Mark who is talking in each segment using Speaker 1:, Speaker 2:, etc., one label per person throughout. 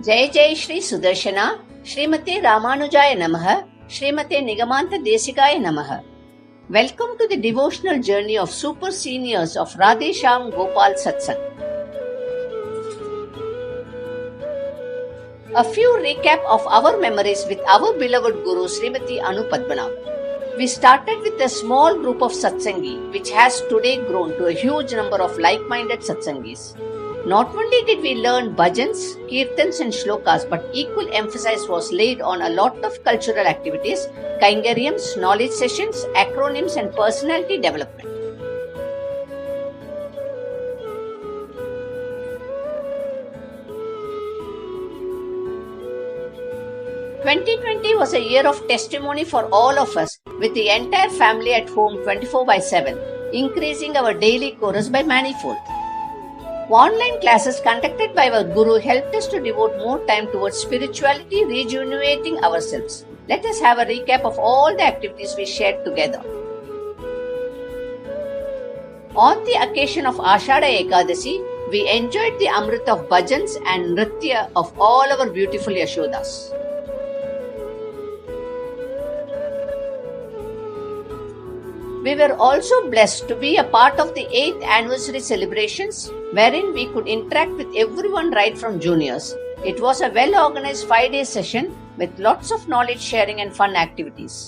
Speaker 1: जय जय श्री सुदर्शना, श्रीमते रामानुजाय नमः, श्रीमते निगमांत देशिकाय नमः. Welcome to the devotional journey of super seniors of Radhe Shyam Gopal Satsang. A few recap of our memories with our beloved Guru Srimati Anu Padmanabhan. We started with a small group of Satsangi, which has today grown to a huge number of like-minded Satsangis. Not only did we learn bhajans, kirtans and shlokas, but equal emphasis was laid on a lot of cultural activities, kaingaryams, knowledge sessions, acronyms and personality development. "2020 was a year of testimony for all of us, with the entire family at home 24/7, increasing our daily chorus by manifold. Online classes conducted by our Guru helped us to devote more time towards spirituality, rejuvenating ourselves. Let us have a recap of all the activities we shared together. On the occasion of Ashada Ekadasi, we enjoyed the Amrit of bhajans and nritya of all our beautiful Yashodas. We were also blessed to be a part of the 8th anniversary celebrations, wherein we could interact with everyone right from juniors. It was a well-organized 5-day session with lots of knowledge sharing and fun activities.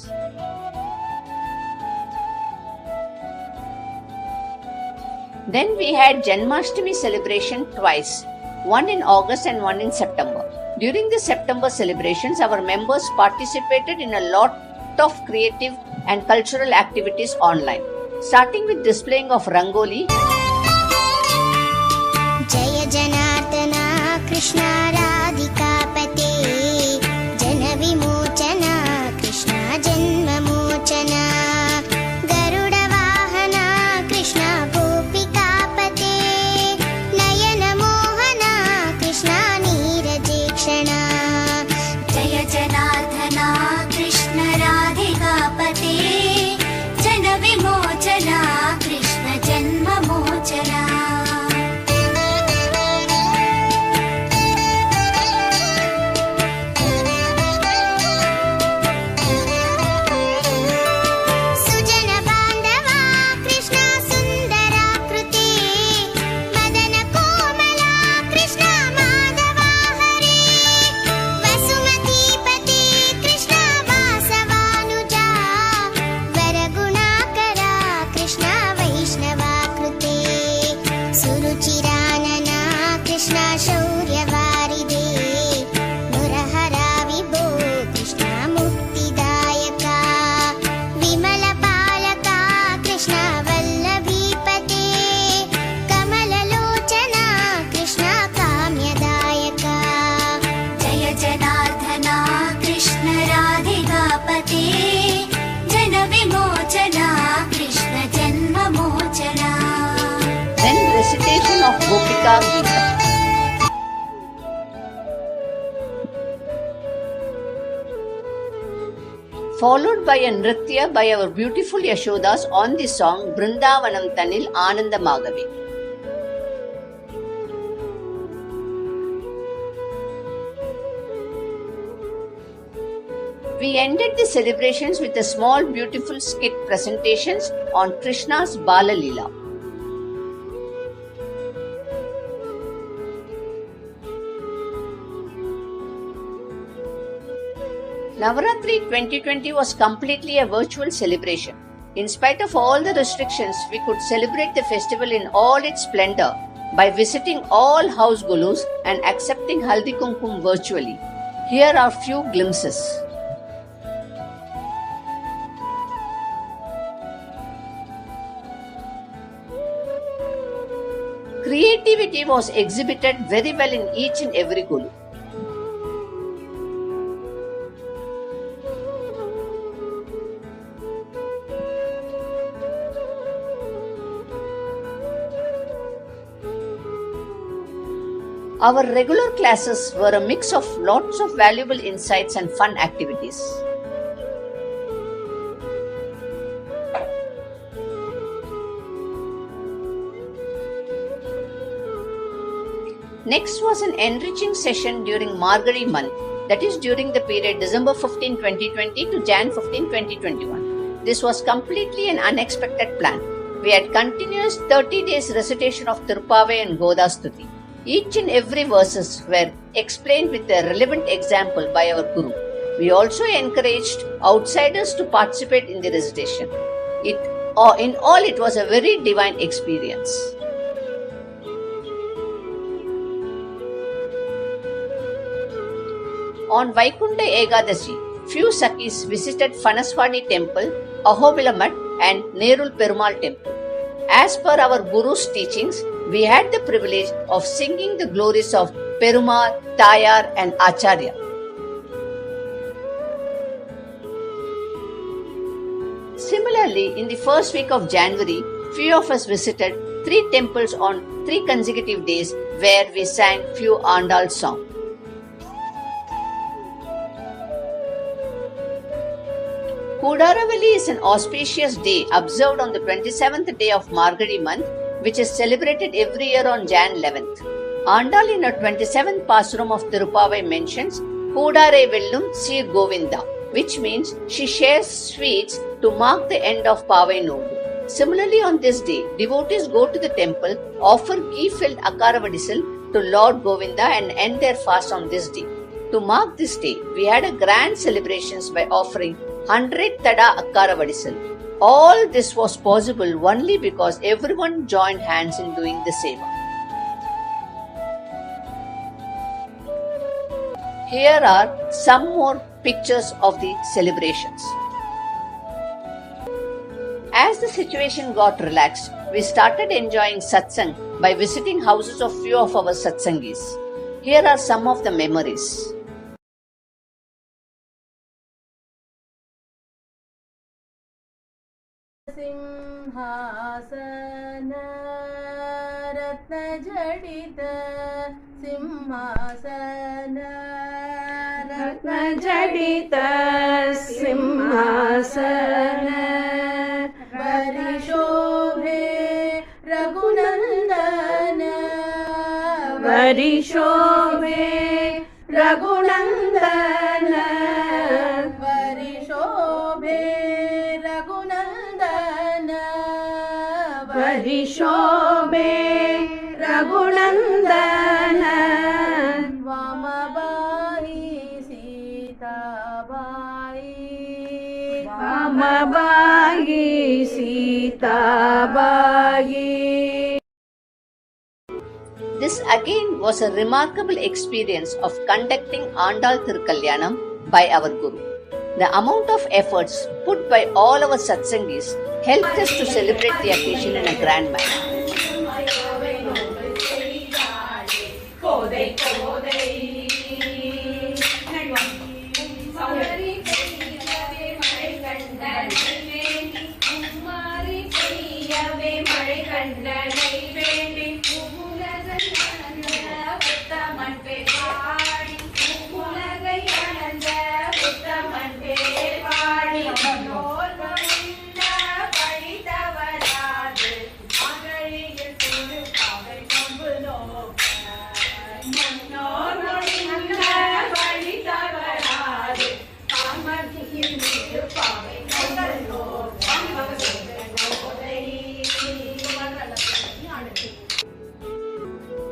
Speaker 1: Then we had Janmashtami celebration twice, one in August and one in September. During the September celebrations, our members participated in a lot of creative and cultural activities online, starting with displaying of Rangoli,
Speaker 2: Jaya Janardana Krishna Radhikapate, Jana Vimochana Krishna Janma Mochana, Garuda Vahana Krishna Gopikapate, Nayana Mohana Krishna Neerajekshana, Jaya Janardana Krishna Radhikapate, Jana Vimochana Krishna Janma Mochana.
Speaker 1: then recitation of Gopika Gita. Followed by a nritya by our beautiful Yashodas on the song Brindavanam Tanil Anandamagave. We ended the celebrations with a small beautiful skit presentations on Krishna's Bala Leela. Navaratri 2020 was completely a virtual celebration. In spite of all the restrictions, we could celebrate the festival in all its splendor by visiting all house gulus and accepting Haldi Kumkum virtually. Here are few glimpses. Creativity was exhibited very well in each and every gulu. Our regular classes were a mix of lots of valuable insights and fun activities. Next was an enriching session during Margazhi month, that is during the period December 15, 2020 to Jan 15, 2021. This was completely an unexpected plan. We had continuous 30 days recitation of Tirupavai and Godastuti. Each and every verses were explained with a relevant example by our Guru. We also encouraged outsiders to participate in the recitation. In all, it was a very divine experience. On Vaikunta Ekadashi, few Sakis visited Fanaswani temple, Ahobilamat and Nerul Perumal temple. As per our Guru's teachings, we had the privilege of singing the glories of Perumal, Tayar and Acharya. Similarly, in the first week of January, few of us visited 3 temples on 3 consecutive days where we sang few Andal songs. Kudaravali is an auspicious day observed on the 27th day of Margazhi month, which is celebrated every year on Jan 11th. Andal in her 27th Pasuram of Tirupavai mentions Kudare Vellum Sir Govinda, which means she shares sweets to mark the end of Pavai Nodu. Similarly, on this day, devotees go to the temple, offer ghee-filled akaravadisal to Lord Govinda and end their fast on this day. To mark this day, we had a grand celebrations by offering 100 Tada Akkaravadisal. All this was possible only because everyone joined hands in doing the seva. Here are some more pictures of the celebrations. As the situation got relaxed, we started enjoying satsang by visiting houses of few of our satsangis. Here are some of the memories.
Speaker 3: सिंहासन रत्नजडित सिंहासन रत्नजडित सिंहासन वरिशोभे Raghunandan वरिशोभे Raghunandan वरिशोभे परिशोभे Raghunandan वामबाई Sitabai वामबाई Sitabai.
Speaker 1: This again was a remarkable experience of conducting Andal Thirukalyanam by our Guru. The amount of efforts put by all our satsangis helped us to celebrate the occasion in a grand manner.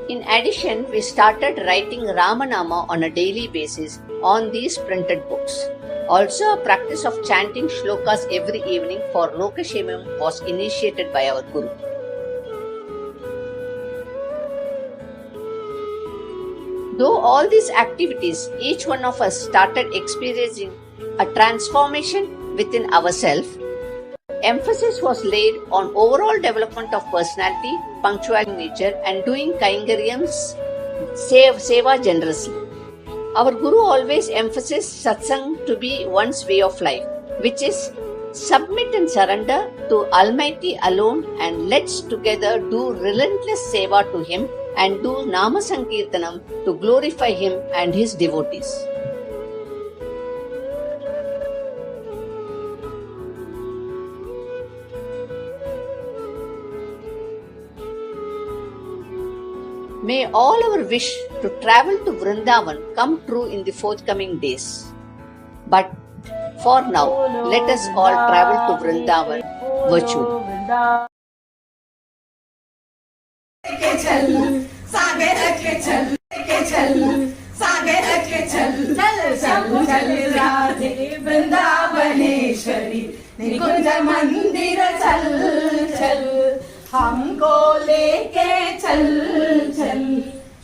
Speaker 1: In addition, we started writing Ramanama on a daily basis on these printed books. Also, a practice of chanting shlokas every evening for Lokashemam was initiated by our Guru. Though all these activities, each one of us started experiencing a transformation within ourselves, emphasis was laid on overall development of personality, punctual nature and doing kaingaryams, seva generously. Our Guru always emphasized satsang to be one's way of life, which is submit and surrender to Almighty alone and let's together do relentless seva to Him and do Nama Sankirtanam to glorify Him and His devotees. May all our wish to travel to Vrindavan come true in the forthcoming days. But for now, let us all travel to Vrindavan virtually.
Speaker 3: Vrindavaneshwari निकुंज मंदिर चल चल हमको लेके चल चल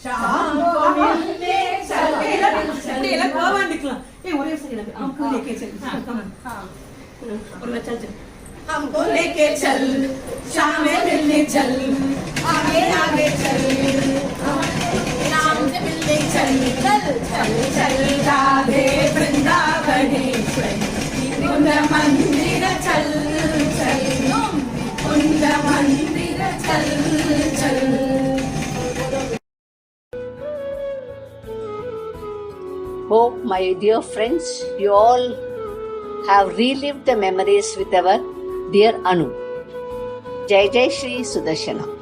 Speaker 3: शाम को मिलने चल चल भगवान निकला ये और ये सही लगा हमको लेके चल हां और मैं चल हमको लेके चल शाम में मिलने चल आगे आगे चल शाम से मिलने चल चल चल चल राधे वृंदावनेश्वरी कुंज मंदिर चल चल कुंज मंदिर चल चल.
Speaker 1: Hope, my dear friends, you all have relived the memories with our dear Anu. Jai Jai Shri Sudarshana.